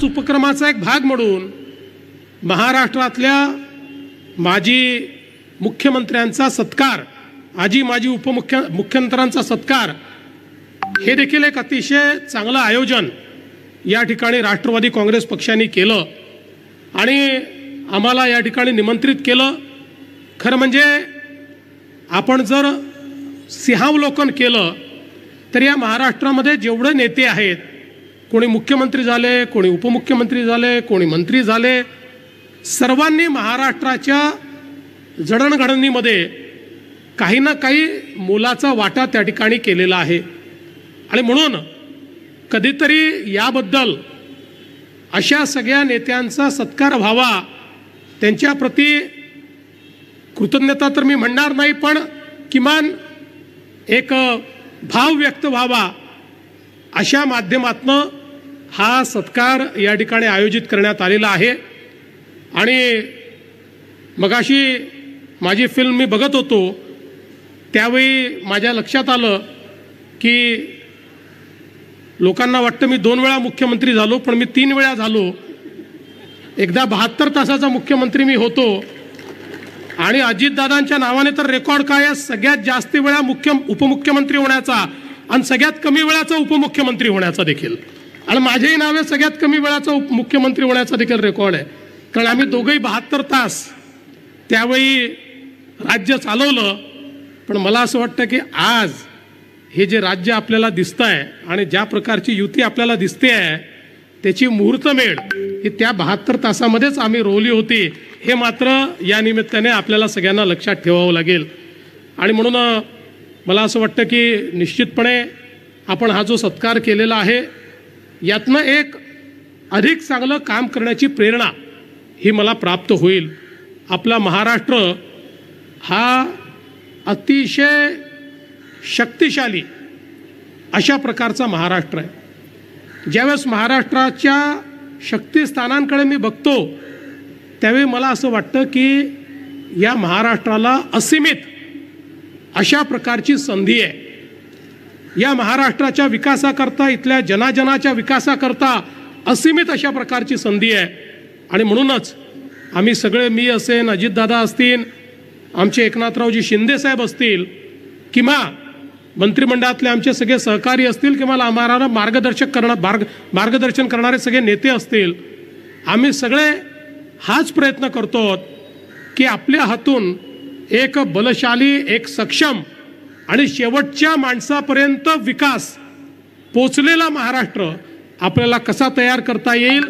त्याच उपक्रमाचा एक भाग म्हणून महाराष्ट्रातल्या माजी मुख्यमंत्र्यांचा सत्कार, आजी माजी मुख्यमंत्र्यांचा सत्कार हे देखील एक अतिशय चांगलं आयोजन या ठिकाणी राष्ट्रवादी काँग्रेस पक्षाने केलं आणि आम्हाला या ठिकाणी निमंत्रित केलं। खरं म्हणजे आपण जर सिंहावलोकन केलं तर या महाराष्ट्रामध्ये जेवढे नेते आहेत, कोणी मुख्यमंत्री झाले, कोणी उपमुख्यमंत्री झाले, कोणी मंत्री झाले, सर्वांनी महाराष्ट्राच्या जडणघडणीमध्ये काही ना काही मोलाचा वाटा त्या ठिकाणी केलेला आहे। आणि म्हणून कधीतरी याबद्दल अशा सगळ्या नेत्यांचा सत्कार व्हावा, त्यांच्याप्रती कृतज्ञता तर मी म्हणणार नाही, पण किमान एक भाव व्यक्त व्हावा अशा माध्यमातून हा सत्कार या ठिकाणी आयोजित करण्यात आलेला आहे। आणि मगाशी माझी फिल्म मी बघत होतो त्यावेळी माझ्या लक्षात आलं की लोकांना वाटतं मी 2 वेळा मुख्यमंत्री झालो, पण मी 3 वेळा झालो। एकदा 72 तासाचा मुख्यमंत्री मी होतो आणि अजितदादांच्या नावाने तर रेकॉर्ड काय आहे, सगळ्यात जास्त वेळा उपमुख्यमंत्री होण्याचा आणि सगळ्यात कमी वेळाचा उपमुख्यमंत्री होण्याचा देखील, आणि माझेही नावे सगळ्यात कमी वेळाचा मुख्यमंत्री होण्याचा देखील रेकॉर्ड आहे। कारण आम्ही दोघंही 72 तास त्यावेळी राज्य चालवलं। पण मला असं वाटतं की आज हे जे राज्य आपल्याला दिसतं आहे आणि ज्या प्रकारची युती आपल्याला दिसते आहे त्याची मुहूर्तमेढ ही त्या 72 तासामध्येच आम्ही रोवली होती, हे मात्र या निमित्ताने आपल्याला सगळ्यांना लक्षात ठेवावं लागेल। आणि म्हणून मला असं वाटतं की निश्चितपणे आपण हा जो सत्कार केलेला आहे यातनं एक अधिक चांगलं काम करण्याची प्रेरणा ही मला प्राप्त होईल। आपला महाराष्ट्र हा अतिशय शक्तिशाली अशा प्रकारचा महाराष्ट्र आहे। ज्यावेळेस महाराष्ट्राच्या शक्तिस्थानांकडे मी बघतो त्यावेळी मला असं वाटतं की या महाराष्ट्राला असीमित अशा प्रकारची संधी आहे। या महाराष्ट्राच्या विकासाकरता, इथल्या जनाजनाच्या विकासाकरता असीमित अशा प्रकारची संधी आहे। आणि म्हणूनच आम्ही सगळे, मी असेन, अजितदादा असतील, आमचे एकनाथरावजी शिंदे साहेब असतील, किंवा मंत्रिमंडळातले आमचे सगळे सहकारी असतील, किंवा आम्हाला मार्गदर्शन करणारे सगळे नेते असतील, आम्ही सगळे हाच प्रयत्न करतो की आपल्या हातून एक बलशाली, एक सक्षम आणि शेवटच्या माणसापर्यंत विकास पोचलेला महाराष्ट्र आपल्याला कसा तयार करता येईल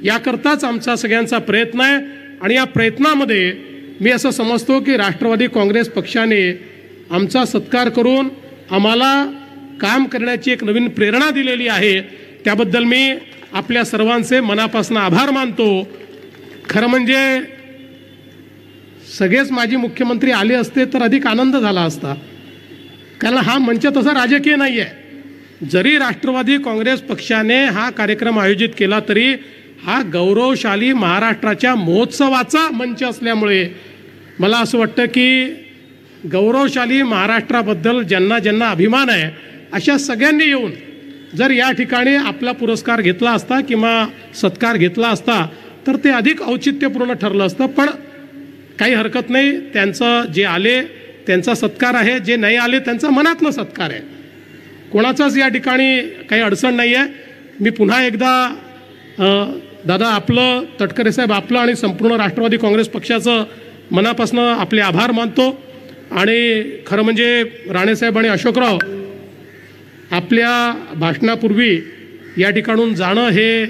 याकरताच आमचा सगळ्यांचा प्रयत्न आहे। आणि या प्रयत्नामध्ये मी असं समजतो की राष्ट्रवादी काँग्रेस पक्षाने आमचा सत्कार करून आम्हाला काम करण्याची एक नवीन प्रेरणा दिलेली आहे, त्याबद्दल मी आपल्या सर्वांचे मनापासून आभार मानतो। खरं म्हणजे सगळेच माजी मुख्यमंत्री आले असते तर अधिक आनंद झाला असता, कारण हा मंच तसा राजकीय नाही आहे। जरी राष्ट्रवादी काँग्रेस पक्षाने हा कार्यक्रम आयोजित केला तरी हा गौरवशाली महाराष्ट्राच्या महोत्सवाचा मंच असल्यामुळे मला असं वाटतं की गौरवशाली महाराष्ट्राबद्दल ज्यांना ज्यांना अभिमान आहे अशा सगळ्यांनी येऊन जर या ठिकाणी आपला पुरस्कार घेतला असता किंवा सत्कार घेतला असता तर ते अधिक औचित्यपूर्ण ठरलं असतं। पण काही हरकत नाही, त्यांचं जे आले त्यांचा सत्कार आहे, जे नाही आले त्यांचा मनातला सत्कार आहे, कोणाचाच या ठिकाणी काही अडचण नाही आहे। मी पुन्हा एकदा दादा आपलं, तटकरे साहेब आपलं आणि संपूर्ण राष्ट्रवादी काँग्रेस पक्षाचं मनापासून आपले आभार मानतो। आणि खरं म्हणजे राणेसाहेब आणि अशोकराव आपल्या भाषणापूर्वी या ठिकाणून जाणं हे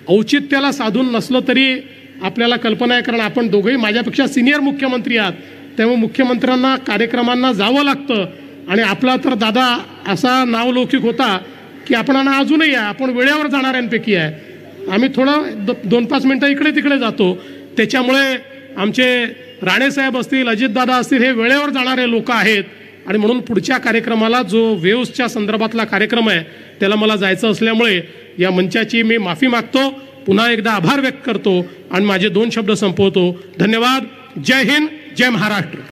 औचित्याला साधून नसलं तरी आपल्याला कल्पना आहे, कारण आपण दोघंही माझ्यापेक्षा सिनियर मुख्यमंत्री आहात, त्यामुळे मुख्यमंत्र्यांना कार्यक्रमांना जावं लागतं। आणि आपला तर दादा असा नावलौकिक होता की आपण अजूनही आहे, आपण वेळेवर जाणाऱ्यांपैकी आहे, आम्ही थोडं 2-5 मिनटं इकडे तिकडे जातो, त्याच्यामुळे आमचे राणेसाहेब असतील, अजितदादा असतील, हे वेळेवर जाणारे लोक आहेत। आणि म्हणून पुढच्या कार्यक्रमाला जो वेव्सच्या संदर्भातला कार्यक्रम आहे त्याला मला जायचं असल्यामुळे या मंचाची मी माफी मागतो, पुन्हा एकदा आभार व्यक्त करतो आणि माझे 2 शब्द संपवतो। धन्यवाद। जय हिंद, जय महाराष्ट्र।